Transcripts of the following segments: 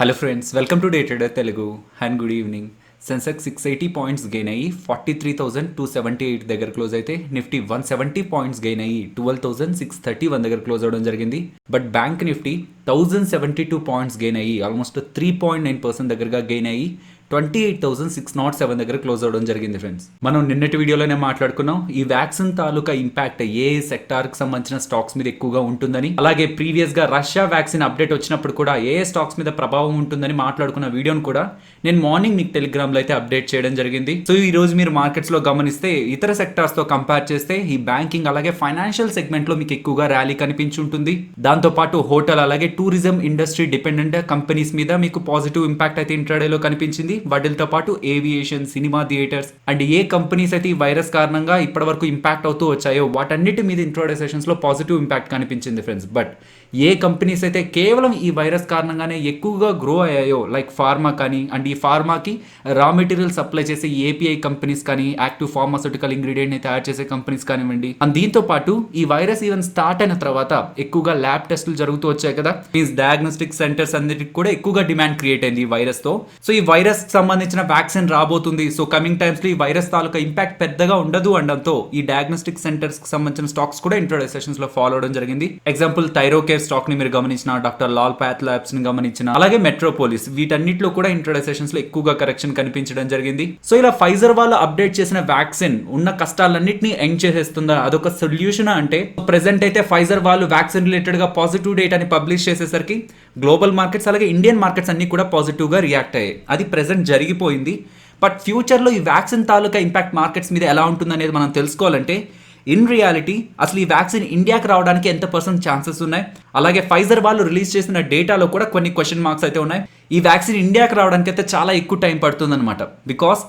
Hello friends, welcome to day trader Telugu and good evening. Sensex 680 points gain అయ్యి 43,278 దగ్గర close అయితే Nifty 170 points gain అయ్యి 12,631 దగ్గర క్లోజ్ అవడం జరిగింది. But bank Nifty 1072 points gain అయ్యి ఆల్మోస్ట్ 3.9% దగ్గరగా గెయిన్ అయ్యి 28,607 దగ్గర క్లోజ్ అవడం జరిగింది. ఫ్రెండ్స్, మనం నిన్నటి వీడియోలోనే మాట్లాడుకున్నాం ఈ వ్యాక్సిన్ తాలూకా ఇంపాక్ట్ ఏ సెక్టార్ కి సంబంధించిన స్టాక్స్ మీద ఎక్కువగా ఉంటుందని, అలాగే ప్రీవియస్ గా రష్యా వ్యాక్సిన్ అప్డేట్ వచ్చినప్పుడు కూడా ఏ స్టాక్స్ మీద ప్రభావం ఉంటుందని మాట్లాడుకున్న వీడియోను కూడా నేను మార్నింగ్ మీకు టెలిగ్రామ్ లో అయితే అప్డేట్ చేయడం జరిగింది. సో ఈ రోజు మీరు మార్కెట్స్ లో గమనిస్తే ఇతర సెక్టార్స్ తో కంపేర్ చేస్తే ఈ బ్యాంకింగ్ అలాగే ఫైనాన్షియల్ సెగ్మెంట్ లో మీకు ఎక్కువగా ర్యాలీ కనిపించుంటుంది. దాంతో పాటు హోటల్ అలాగే టూరిజం ఇండస్ట్రీ డిపెండెంట్ కంపెనీస్ మీద మీకు పాజిటివ్ ఇంపాక్ట్ అయితే ఇంట్రాడేలో కనిపించింది. వాటితో పాటు aviation, cinema theatres and A companies అయితే ఈ వైరస్ కారణంగా ఇప్పటి వరకు ఇంపాక్ట్ అవుతూ వచ్చాయో వాటన్నిటి మీద ఇంట్రాడే సెషన్స్ లో పాజిటివ్ ఇంపాక్ట్ కనిపించింది. ఫ్రెండ్స్, బట్ ఏ కంపెనీస్ అయితే కేవలం ఈ వైరస్ కారణంగానే ఎక్కువగా గ్రో అయ్యాయో లైక్ ఫార్మా కానీ, అండ్ ఈ ఫార్మాకి రా మెటీరియల్ సప్లై చేసే ఏపీఐ కంపెనీస్ కానీ, యాక్టివ్ ఫార్మాస్యూటికల్ ఇంగ్రీడియంట్ ని తయారు చేసే కంపెనీస్ కానివ్వండి, అండ్ దీంతో పాటు ఈ వైరస్ ఈవెన్ స్టార్ట్ అయిన తర్వాత ఎక్కువగా ల్యాబ్ టెస్టులు జరుగుతూ వచ్చాయి కదా, మీన్స్ డయాగ్నోస్టిక్ సెంటర్స్ అన్నిటికి కూడా ఎక్కువగా డిమాండ్ క్రియేట్ అయింది ఈ వైరస్ తో. సో ఈ వైరస్ సంబంధించిన వ్యాక్సిన్ రాబోతుంది. సో కమింగ్ టైమ్స్ లో ఈ వైరస్ తాలూకా ఇంపాక్ట్ పెద్దగా ఉండదు అనడంతో ఈ డయాగ్నోస్టిక్ సెంటర్స్ కి సంబంధించిన స్టాక్స్ కూడా ఇంట్రోడే సెషన్స్ లో ఫాలో అవడం జరిగింది. ఎగ్జాంపుల్ థైరోకేర్ స్టాక్ ని మీరు గమనించిన, డాక్టర్ లాల్ పాత్ ల్యాబ్స్ ని గమనించిన, అలాగే మెట్రోపోలిస్, వీటన్నిటిలో కూడా ఇంట్రోడే సెషన్స్ లో ఎక్కువగా కరెక్షన్ కనిపించడం జరిగింది. సో ఇలా ఫైజర్ వాళ్ళు అప్డేట్ చేసిన వ్యాక్సిన్ ఉన్న కష్టాలన్నింటినీ ఎండ్ చేసేస్తుందా, అదొక సొల్యూషన్ అంటే ప్రెసెంట్ అయితే ఫైజర్ వాళ్ళు వ్యాక్సిన్ రిలేటెడ్ గా పాజిటివ్ డేటాని పబ్లిష్ చేసేసరికి గ్లోబల్ మార్కెట్స్ అలాగే ఇండియన్ మార్కెట్స్ అన్ని కూడా పాజిటివ్ గా రియాక్ట్ అయ్యాయి. అది ప్రెసెంట్ జరిగిపోయింది. బట్ ఫ్యూచర్లో ఈ వ్యాక్సిన్ తాలూకా ఇంపాక్ట్ మార్కెట్స్ మీద ఎలా ఉంటుంది అనేది మనం తెలుసుకోవాలంటే ఇన్ రియాలిటీ అసలు ఈ వ్యాక్సిన్ ఇండియాకి రావడానికి ఎంత పర్సెంట్ ఛాన్సెస్ ఉన్నాయి, అలాగే ఫైజర్ వాళ్ళు రిలీజ్ చేసిన డేటాలో కూడా కొన్ని క్వశ్చన్ మార్క్స్ అయితే ఉన్నాయి. ఈ వ్యాక్సిన్ ఇండియాకి రావడానికి అయితే చాలా ఎక్కువ టైం పడుతుంది అనమాట. Because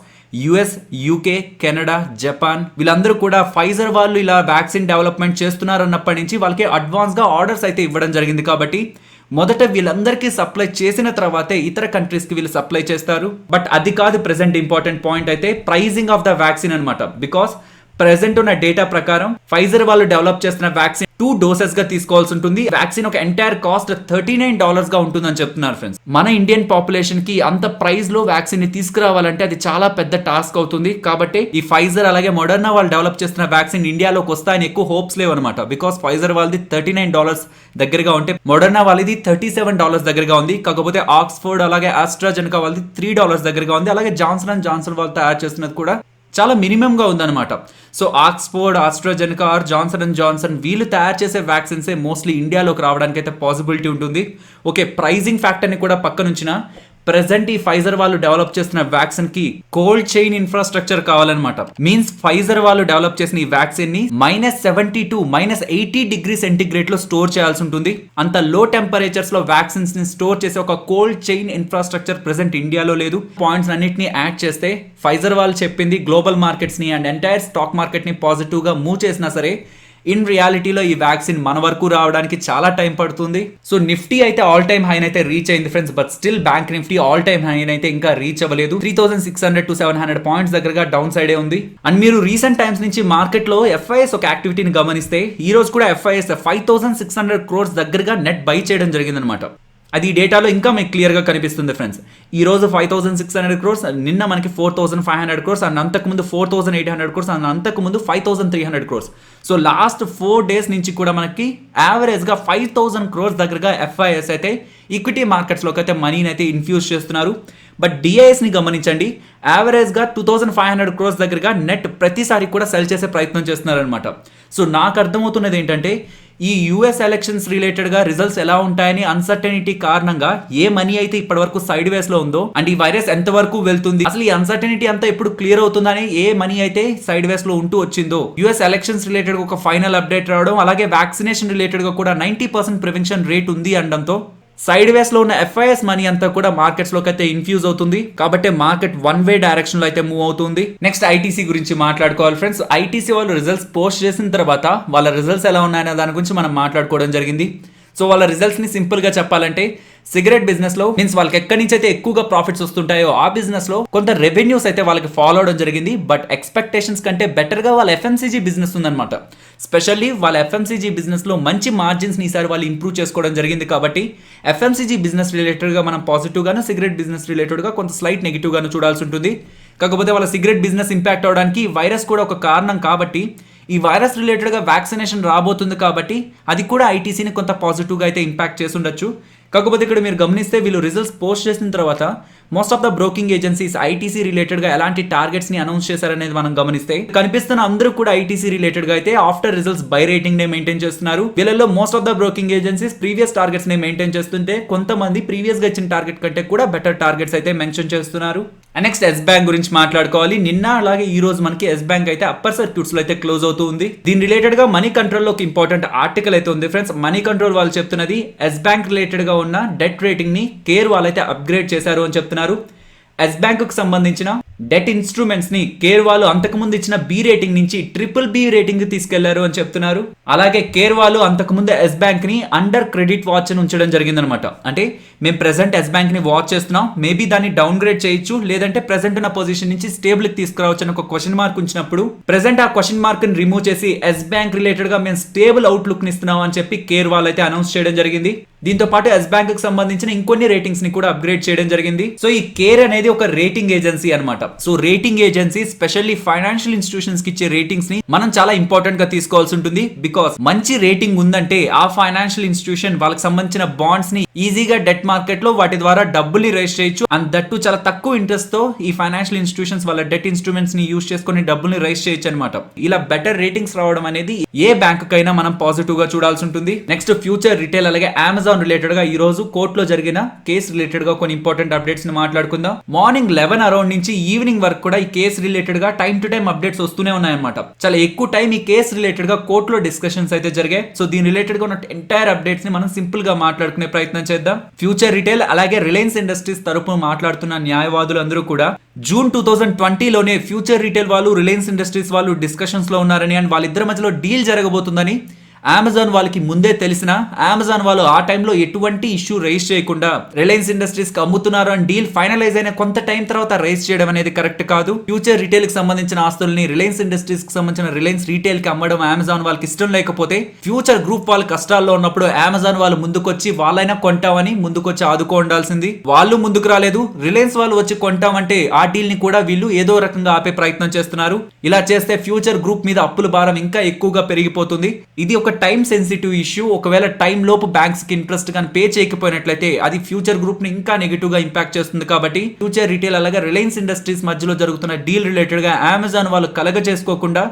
US, UK, Canada, Japan వీళ్ళందరూ కూడా ఫైజర్ వాళ్ళు ఇలా వ్యాక్సిన్ డెవలప్మెంట్ చేస్తున్నారు అన్నప్పటి నుంచి వాళ్ళకి అడ్వాన్స్గా ఆర్డర్స్ అయితే ఇవ్వడం జరిగింది. కాబట్టి మొదట వీళ్ళందరికీ సప్లై చేసిన తర్వాతే ఇతర కంట్రీస్ కి వీళ్ళు సప్లై చేస్తారు. బట్ అది కాదు ప్రెసెంట్ ఇంపార్టెంట్ పాయింట్ అయితే ప్రైజింగ్ ఆఫ్ ద వ్యాక్సిన్ అనమాట. బికాస్ ప్రెసెంట్ ఉన్న డేటా ప్రకారం ఫైజర్ వాళ్ళు డెవలప్ చేస్తున్న వ్యాక్సిన్ 2 డోసెస్ గా తీసుకోవాల్సి ఉంటుంది. వ్యాక్సిన్ ఒక ఎంటైర్ కాస్ట్ $39 గా ఉంటుందని చెప్తున్నారు. ఫ్రెండ్స్, మన ఇండియన్ పాపులేషన్ కి అంత ప్రైస్ లో వ్యాక్సిన్ ని తీసుకురావాలంటే అది చాలా పెద్ద టాస్క్ అవుతుంది. కాబట్టి ఈ ఫైజర్ అలాగే మోడర్నా వాళ్ళు డెవలప్ చేస్తున్న వ్యాక్సిన్ ఇండియాలోకి వస్తాయని ఎక్కువ హోప్స్ లేవు అనమాట. బికాస్ ఫైజర్ వాళ్ళది $39 దగ్గరగా ఉంటే మోడర్నా వాళ్ళది $37 దగ్గరగా ఉంది. కాకపోతే ఆక్స్ఫర్డ్ అలాగే ఆస్ట్రాజెనకా వాళ్ళది $3 దగ్గరగా ఉంది. అలాగే జాన్సన్ అండ్ జాన్సన్ వాళ్ళు తయారు చేస్తున్నది కూడా చాలా మినిమం గా ఉందన్నమాట. So Oxford, AstraZeneca or Johnson and Johnson వీళ్ళు తయారు చేసే వ్యాక్సిన్సే మోస్ట్లీ ఇండియాలోకి రావడానికి అయితే పాసిబిలిటీ ఉంటుంది. ఓకే, ప్రైజింగ్ ఫ్యాక్టర్ని కూడా పక్కనుంచిన ప్రెసెంట్ ఈ ఫైజర్ వాళ్ళు డెవలప్ చేస్తున్న వ్యాక్సిన్ కి కోల్డ్ చైన్ ఇన్ఫ్రాస్ట్రక్చర్ కావాలన్నమాట. మీన్స్ ఫైజర్ వాళ్ళు డెవలప్ చేసిన ఈ వ్యాక్సిన్ ని -70 -80 డిగ్రీ సెంటిగ్రేడ్ లో స్టోర్ చేయాల్సి ఉంటుంది. అంత లో టెంపరేచర్స్ లో వ్యాక్సిన్స్ ని స్టోర్ చేసే ఒక కోల్డ్ చైన్ ఇన్ఫ్రాస్ట్రక్చర్ ప్రెసెంట్ ఇండియాలో లేదు. పాయింట్స్ అన్నిటిని యాడ్ చేస్తే ఫైజర్ వాళ్ళు చెప్పింది గ్లోబల్ మార్కెట్స్ ని అండ్ ఎంటైర్ స్టాక్ మార్కెట్ ని పాజిటివ్ గా మూవ్ చేసినా సరే ఇన్ రియాలిటీలో ఈ వ్యాక్సిన్ మన వరకు రావడానికి చాలా టైం పడుతుంది. సో నిఫ్టీ అయితే ఆల్ టైమ్ హైన్ అయితే రీచ్ అయింది friends. But still bank Nifty all time high అయితే ఇంకా రీచ్ అవ్వలేదు. 3600 to 700 పాయింట్స్ దగ్గరగా డౌన్ సైడే ఉంది. అండ్ మీరు రీసెంట్ టైమ్స్ నుంచి మార్కెట్ లో ఎఫ్ఐఎస్ ఒక యాక్టివిటీని గమనిస్తే ఈ రోజు కూడా ఎఫ్ఐఎస్ 5600 crores దగ్గరగా నెట్ బై చేయడం జరిగిందనమాట. అది ఈ డేటాలో ఇంకా మీకు క్లియర్గా కనిపిస్తుంది. ఫ్రెండ్స్, ఈ రోజు 5600 crores, నిన్న మనకి 4500 crores, అండ్ అంతకుముందు 4800 crores, అండ్ అంతకుముందు 5300 crores. సో లాస్ట్ 4 days నుంచి కూడా మనకి యావరేజ్గా 5000 crores దగ్గరగా ఎఫ్ఐఎస్ అయితే ఈక్విటీ మార్కెట్స్లోకి అయితే మనీని అయితే ఇన్ఫ్యూజ్ చేస్తున్నారు. బట్ డిఐఎస్ని గమనించండి, యావరేజ్గా 2500 crores దగ్గరగా నెట్ ప్రతిసారి కూడా సెల్ చేసే ప్రయత్నం చేస్తున్నారు అనమాట. సో నాకు అర్థమవుతున్నది ఏంటంటే ఈ యూఎస్ ఎలక్షన్స్ రిలేటెడ్గా రిజల్ట్స్ ఎలా ఉంటాయని అన్సర్టనిటీ కారణంగా ఏ మనీ అయితే ఇప్పటి వరకు సైడ్ వేస్ లో ఉందో అండ్ ఈ వైరస్ ఎంత వరకు వెళ్తుంది, అసలు ఈ అన్సర్టనిటీ అంతా ఎప్పుడు క్లియర్ అవుతుందని ఏ మనీ అయితే సైడ్ వేస్ లో ఉంటూ వచ్చిందో యూఎస్ ఎలక్షన్స్ రిలేటెడ్ ఒక ఫైనల్ అప్డేట్ రావడం, అలాగే వ్యాక్సినేషన్ రిలేటెడ్ గా కూడా 90% ప్రివెన్షన్ రేట్ ఉంది అనడంతో సైడ్ వేస్ లో ఉన్న ఎఫ్ఐఎస్ మనీ అంతా కూడా మార్కెట్స్ లోకి అయితే ఇన్ఫ్యూజ్ అవుతుంది. కాబట్టి మార్కెట్ వన్ వే డైరెక్షన్ లో అయితే మూవ్ అవుతుంది. నెక్స్ట్ ఐటీసీ గురించి మాట్లాడుకోవాలి ఫ్రెండ్స్. ఐటీసీ వాళ్ళు రిజల్ట్స్ పోస్ట్ చేసిన తర్వాత వాళ్ళ రిజల్ట్స్ ఎలా ఉన్నాయనే దాని గురించి మనం మాట్లాడుకోవడం జరిగింది. సో వాళ్ళ రిజల్ట్స్ ని సింపుల్ గా చెప్పాలంటే సిగరెట్ బిజినెస్ లో మీన్స్ వాళ్ళకి ఎక్కడి నుంచి అయితే ఎక్కువగా ప్రాఫిట్స్ వస్తుంటాయో ఆ బిజినెస్ లో కొంత రెవెన్యూస్ అయితే వాళ్ళకి ఫాలో అవడం జరిగింది. బట్ ఎక్స్పెక్టేషన్స్ కంటే బెటర్ గా వాళ్ళ ఎఫ్ఎంసీజీ బిజినెస్ ఉందన్నమాట. స్పెషల్లీ వాళ్ళ ఎఫ్ఎంసీజీ బిజినెస్లో మంచి మార్జిన్స్ని ఈసారి వాళ్ళు ఇంప్రూవ్ చేసుకోవడం జరిగింది కాబట్టి ఎఫ్ఎంసీజీ బిజినెస్ రిలేటెడ్గా మనం పాజిటివ్గాను, సిగరెట్ బిజినెస్ రిలేటెడ్గా కొంత స్లైట్ నెగిటివ్గాను చూడాల్సి ఉంటుంది. కాకపోతే వాళ్ళ సిగరెట్ బిజినెస్ ఇంపాక్ట్ అవడానికి వైరస్ కూడా ఒక కారణం కాబట్టి ఈ వైరస్ రిలేటెడ్గా వ్యాక్సినేషన్ రాబోతుంది కాబట్టి అది కూడా ఐటీసీని కొంత పాజిటివ్గా అయితే ఇంపాక్ట్ చేసి ఉండొచ్చు. కాకపోతే ఇక్కడ మీరు గమనిస్తే వీళ్ళు రిజల్ట్స్ పోస్ట్ చేసిన తర్వాత most of the broking agencies ITC రిలేటెడ్గా ఎలాంటి టార్గెట్స్ని అనౌన్స్ చేశారనేది మనం గమనిస్తే కనిపిస్తున్న అందరూ కూడా ఐటీసీ రిలేటెడ్గా అయితే ఆఫ్టర్ రిజల్ట్స్ బై రేటింగ్ నే మెయింటైన్ చేస్తున్నారు. వీళ్ళలో most of the broking agencies previous targets ని మెయింటైన్ చేస్తుంటే కొంతమంది ప్రీవియస్ గా ఇచ్చిన టార్గెట్ కంటే కూడా బెటర్ టార్గెట్స్ అయితే మెన్షన్ చేస్తున్నారు. నెక్స్ట్ ఎస్ బ్యాంక్ గురించి మాట్లాడుకోవాలి. నిన్న అలాగే ఈ రోజు మనకి ఎస్ బ్యాంక్ అయితే అప్పర్ సర్క్యూట్స్ లో అయితే క్లోజ్ అవుతూ ఉంది. దీని రిలేటెడ్ గా మనీ కంట్రోల్ లో ఒక ఇంపార్టెంట్ ఆర్టికల్ అయితే ఉంది ఫ్రెండ్స్. మనీ కంట్రోల్ వాళ్ళు చెప్తున్నది ఎస్ బ్యాంక్ రిలేటెడ్ గా ఉన్న డెట్ రేటింగ్ ని కేర్ వాళ్ళైతే అప్గ్రేడ్ చేశారు అని చెప్తున్నారు. ఎస్ బ్యాంక్ కు సంబంధించిన డెట్ ఇన్స్ట్రుమెంట్స్ ని కేర్ వాళ్ళు అంతకుముందు ఇచ్చిన బి రేటింగ్ నుంచి BBB రేటింగ్ తీసుకెళ్లారు అని చెప్తున్నారు. అలాగే కేర్ వాళ్ళు అంతకుముందు ఎస్ బ్యాంక్ ని అండర్ క్రెడిట్ వాచ్ అని ఉంచడం జరిగిందనమాట. అంటే మేము ప్రెసెంట్ ఎస్ బ్యాంక్ ని వాచ్ చేస్తున్నాం, మేబీ దాన్ని డౌన్ గ్రేడ్ చేయొచ్చు, లేదంటే ప్రెసెంట్ ఉన్న పొజిషన్ నుంచి స్టేబుల్ కి తీసుకురావచ్చు అని ఒక క్వశ్చన్ మార్క్ ఉంచినప్పుడు ప్రెసెంట్ ఆ క్వశ్చన్ మార్క్ ని రిమూవ్ చేసి ఎస్ బ్యాంక్ రిలేటెడ్ గా మేము స్టేబుల్ అవుట్లుక్ ని ఇస్తున్నాం అని చెప్పి కేర్ వాళ్ళు అయితే అనౌన్స్ చేయడం జరిగింది. దీంతో పాటు ఎస్ బ్యాంక్ కి సంబంధించిన ఇంకొన్ని రేటింగ్స్ ని కూడా అప్గ్రేడ్ చేయడం జరిగింది. సో ఈ కేర్ అనేది ఒక రేటింగ్ ఏజెన్సీ అనమాట. So rating agency specially financial institutions కి ఇచ్చే రేటింగ్స్ ని మనం చాలా ఇంపార్టెంట్ గా తీసుకోవాల్సి ఉంటుంది. బికాస్ మంచి రేటింగ్ ఉందంటే ఆ ఫైనాన్షియల్ ఇన్స్టిట్యూషన్ వాళ్ళకి సంబంధించిన బాండ్స్ ని ఈజీగా డెట్ మార్కెట్ లో వాటి ద్వారా డబ్బుల్ని రైజ్ చేయొచ్చు. అండ్ దట్టు చాలా తక్కువ ఇంట్రెస్ట్ తో ఈ ఫైనాన్షియల్ ఇన్స్టిట్యూషన్స్ వాళ్ళ డెట్ ఇన్స్ట్రుమెంట్స్ ని యూస్ చేసుకుని డబ్బుల్ని రైజ్ చేయొచ్చు అనమాట. ఇలా బెటర్ రేటింగ్స్ రావడం అనేది ఏ బ్యాంక్ కైనా మనం పాజిటివ్ గా చూడాల్సి ఉంటుంది. నెక్స్ట్ ఫ్యూచర్ రిటైల్ అలాగే అమెజాన్ రిలేటెడ్ గా ఈ రోజు కోర్టులో జరిగిన కేసు రిలేటెడ్ గా కొన్ని ఇంపార్టెంట్ అప్డేట్స్ ని మాట్లాడుకుందాం. మార్నింగ్ 11 అరౌండ్ నుంచి ఈవినింగ్ వరకు కూడా ఈ కేసు రిలేటెడ్ గా టైం టు టైం అప్డేట్స్ వస్తూనే ఉన్నాయన్నమాట. చాలా ఎక్కువ టైం ఈ కేసు రిలేటెడ్ గా కోర్టులో డిస్కషన్స్ అయితే జరిగాయి. సో దీని రిలేటెడ్ గా ఉన్న ఎంటైర్ అప్డేట్స్ ని మనం సింపుల్ గా మాట్లాడుకునే ప్రయత్నం చేద్దాం. ఫ్యూచర్ రిటైల్ అలాగే రిలయన్స్ ఇండస్ట్రీస్ తరపున మాట్లాడుతున్న న్యాయవాదులు అందరూ కూడా జూన్ 2020లోనే ఫ్యూచర్ రిటైల్ వాళ్ళు రిలయన్స్ ఇండస్ట్రీస్ వాళ్ళు డిస్కషన్స్ లో ఉన్నారని అండ్ వాళ్ళిద్దరి మధ్యలో డీల్ జరగబోతుందని అమెజాన్ వాళ్ళకి ముందే తెలిసిన అమెజాన్ వాళ్ళు ఆ టైంలో ఎటువంటి ఇష్యూ రైజ్ చేయకుండా రిలయన్స్ ఇండస్ట్రీస్ కి అమ్ముతున్నారు అని డీల్ ఫైనలైజ్ అయిన కొంత టైం తర్వాత రైజ్ చేయడం అనేది కరెక్ట్ కాదు. ఫ్యూచర్ రిటైల్ కి సంబంధించిన ఆస్తుల్ని రిలయన్స్ ఇండస్ట్రీస్ కి సంబంధించిన రిలయన్స్ రీటైల్ కి అమ్మడం అమెజాన్ వాళ్ళకి ఇష్టం లేకపోతే ఫ్యూచర్ గ్రూప్ వాళ్ళు కష్టాల్లో ఉన్నప్పుడు అమెజాన్ వాళ్ళు ముందుకొచ్చి వాళ్ళైనా కొంటామని ముందుకొచ్చి ఆదుకో ఉండాల్సింది. వాళ్ళు ముందుకు రాలేదు, రిలయన్స్ వాళ్ళు వచ్చి కొంటామంటే ఆ డీల్ ని కూడా వీళ్ళు ఏదో రకంగా ఆపే ప్రయత్నం చేస్తున్నారు. ఇలా చేస్తే ఫ్యూచర్ గ్రూప్ మీద అప్పుల భారం ఇంకా ఎక్కువగా పెరిగిపోతుంది. ఇది ఒక టైం సెన్సిటివ్ ఇష్యూ. ఒకవేళ టైం లోపు బ్యాంక్స్ కి ఇంట్రెస్ట్ కానీ పే చేయకపోయినట్లయితే అది ఫ్యూచర్ గ్రూప్ ని ఇంకా నెగిటివ్ గా ఇంపాక్ట్ చేస్తుంది. కాబట్టి ఫ్యూచర్ రిటైల్ అలాగే రిలయన్స్ ఇండస్ట్రీస్ మధ్యలో జరుగుతున్న డీల్ రిలేటెడ్ గా అమెజాన్ వాళ్ళు కలగ చేసుకోకుండా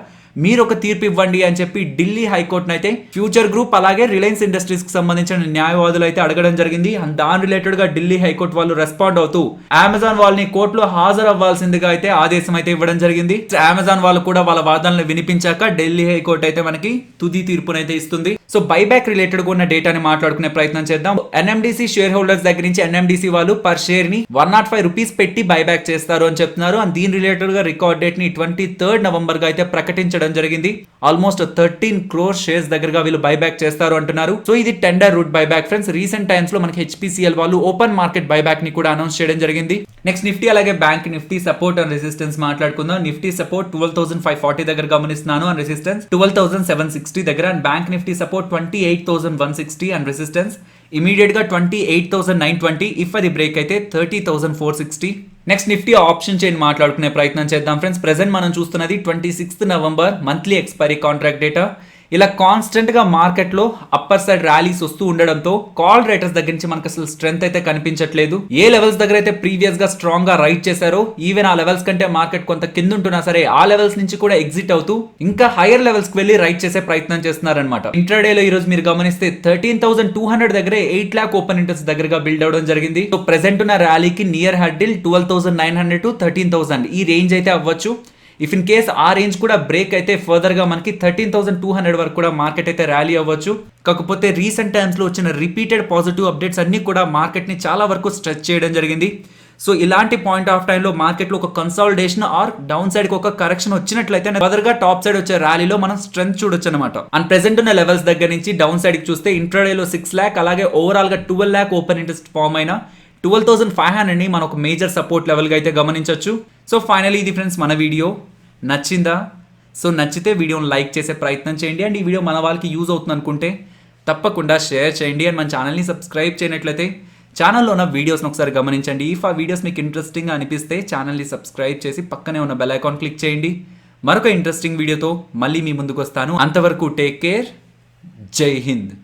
మీరు ఒక తీర్పు ఇవ్వండి అని చెప్పి ఢిల్లీ హైకోర్టును అయితే ఫ్యూచర్ గ్రూప్ అలాగే రిలయన్స్ ఇండస్ట్రీస్ కి సంబంధించిన న్యాయవాదులు అయితే అడగడం జరిగింది. అండ్ దాని రిలేటెడ్ గా ఢిల్లీ హైకోర్టు వాళ్ళు రెస్పాండ్ అవుతూ అమెజాన్ వాళ్ళని కోర్టులో హాజరు అవ్వాల్సిందిగా అయితే ఆదేశం అయితే ఇవ్వడం జరిగింది. అమెజాన్ వాళ్ళు కూడా వాళ్ళ వాదనలు వినిపించాక ఢిల్లీ హైకోర్టు అయితే మనకి తుది తీర్పునైతే ఇస్తుంది. సో బైబ్యాక్ రిలేటెడ్ గా ఉన్న డేటాని మాట్లాడుకునే ప్రయత్నం చేద్దాం. ఎన్ఎండిసి షేర్ హోల్డర్స్ దగ్గర నుంచి ఎన్ఎండిసి వాళ్ళు పర్ షేర్ ని 105 రూపీస్ పెట్టి బైబ్యాక్ చేస్తారు అని చెప్తున్నారు. అండ్ దీని రిలేటెడ్ గా రికార్డ్ డేట్ ని 23 నవంబర్ గా అయితే ప్రకటించడం జరిగింది. ఆల్మోస్ట్ 13 crore షేర్స్ దగ్గరగా వీళ్ళు బైబ్యాక్ చేస్తారు అంటున్నారు. సో ఇది tender route buyback friends. Recent times లో మనకి హెచ్పిసిఎల్ వాళ్ళు ఓపెన్ మార్కెట్ బైబ్యాక్ ని కూడా అనౌన్స్ చేయడం జరిగింది. నెక్స్ట్ నిఫ్టీ అలాగే bank Nifty support and resistance మాట్లాడుకుందాం. నిఫ్టీ సపోర్ట్ 12,540 దగ్గర గమనిస్తున్నాను అండ్ రెసిస్టెన్స్ 12,760 దగ్గర. And bank Nifty support 28,160 and resistance immediate గా 28,920. ఇఫ్ అది బ్రేక్ అయితే 30,460. నెక్స్ట్ నిఫ్టీ ఆప్షన్ చైన్ మాట్లాడుకునే ప్రయత్నం చేద్దాం ఫ్రెండ్స్. ప్రెసెంట్ మనం చూస్తున్నది 26 November monthly expiry contract data. ఇలా కాన్స్టెంట్ గా మార్కెట్ లో అప్పర్ సైడ్ ర్యాలీస్ వస్తూ ఉండడంతో కాల్ రేటర్స్ దగ్గర నుంచి మనకు అసలు స్ట్రెంత్ అయితే కనిపించట్లేదు. ఏ లెవెల్స్ దగ్గర అయితే ప్రీవియస్ గా స్ట్రాంగ్ గా రైట్ చేశారో ఈవెన్ ఆ లెవెల్స్ కంటే మార్కెట్ కొంత కింద ఉంటున్నా సరే ఆ లెవెల్స్ నుంచి కూడా ఎగ్జిట్ అవుతూ ఇంకా హైయర్ లెవెల్స్ కి వెళ్లి రైట్ చేసే ప్రయత్నం చేస్తున్నారనమాట. ఇంట్రాడే లో ఈ రోజు మీరు గమనిస్తే 13,200 దగ్గరే 8 lakh ఓపెన్ ఇంట్రెస్ట్ దగ్గరగా బిల్డ్ అవడం జరిగింది. సో ప్రెసెంట్ ఉన్న ర్యాలీకి నియర్ హర్డిల్ 12,900 to 13,000 ఈ రేంజ్ అయితే అవ్వచ్చు. ఇఫ్ ఇన్ కేస్ ఆ రేంజ్ కూడా బ్రేక్ అయితే ఫర్దర్ గా మనకి 13,200 వరకు కూడా మార్కెట్ అయితే ర్యాలీ అవ్వచ్చు. కాకపోతే రీసెంట్ టైమ్స్ లో వచ్చిన రిపీటెడ్ పాజిటివ్ అప్డేట్స్ అన్ని కూడా మార్కెట్ ని చాలా వరకు స్ట్రెచ్ చేయడం జరిగింది. సో ఇలాంటి పాయింట్ ఆఫ్ టైం లో మార్కెట్ లో ఒక కన్సాలిడేషన్ ఆర్ డౌన్ సైడ్ కి ఒక కరెక్షన్ వచ్చినట్లయితే ఫర్దర్ గా టాప్ సైడ్ వచ్చే ర్యాలీలో మనం స్ట్రెంత్ చూడొచ్చు అనమాట. అండ్ ప్రెసెంట్ ఉన్న లెవెల్స్ దగ్గర నుంచి డౌన్ సైడ్ కి చూస్తే ఇంట్రాడే లో 6 lakh అలాగే ఓవరాల్ గా 12 lakh ఓపెన్ ఇంట్రెస్ట్ ఫామ్ అయిన 12,500 ని మనం ఒక మేజర్ సపోర్ట్ లెవెల్ గా అయితే గమనించవచ్చు. సో ఫైనలీ ఇది ఫ్రెండ్స్ మన వీడియో నచ్చిందా? సో నచ్చితే వీడియోని లైక్ చేసే ప్రయత్నం చేయండి అండ్ ఈ వీడియో మన వాళ్ళకి యూజ్ అవుతుంది అనుకుంటే తప్పకుండా షేర్ చేయండి అండ్ మన ఛానల్ని సబ్స్క్రైబ్ చేయనట్లయితే ఛానల్లో ఉన్న వీడియోస్ని ఒకసారి గమనించండి. ఇఫ్ ఆ వీడియోస్ మీకు ఇంట్రెస్టింగ్గా అనిపిస్తే ఛానల్ని సబ్స్క్రైబ్ చేసి పక్కనే ఉన్న బెల్ ఐకాన్ క్లిక్ చేయండి. మరొక ఇంట్రెస్టింగ్ వీడియోతో మళ్ళీ మీ ముందుకు వస్తాను. అంతవరకు టేక్ కేర్. జై హింద్.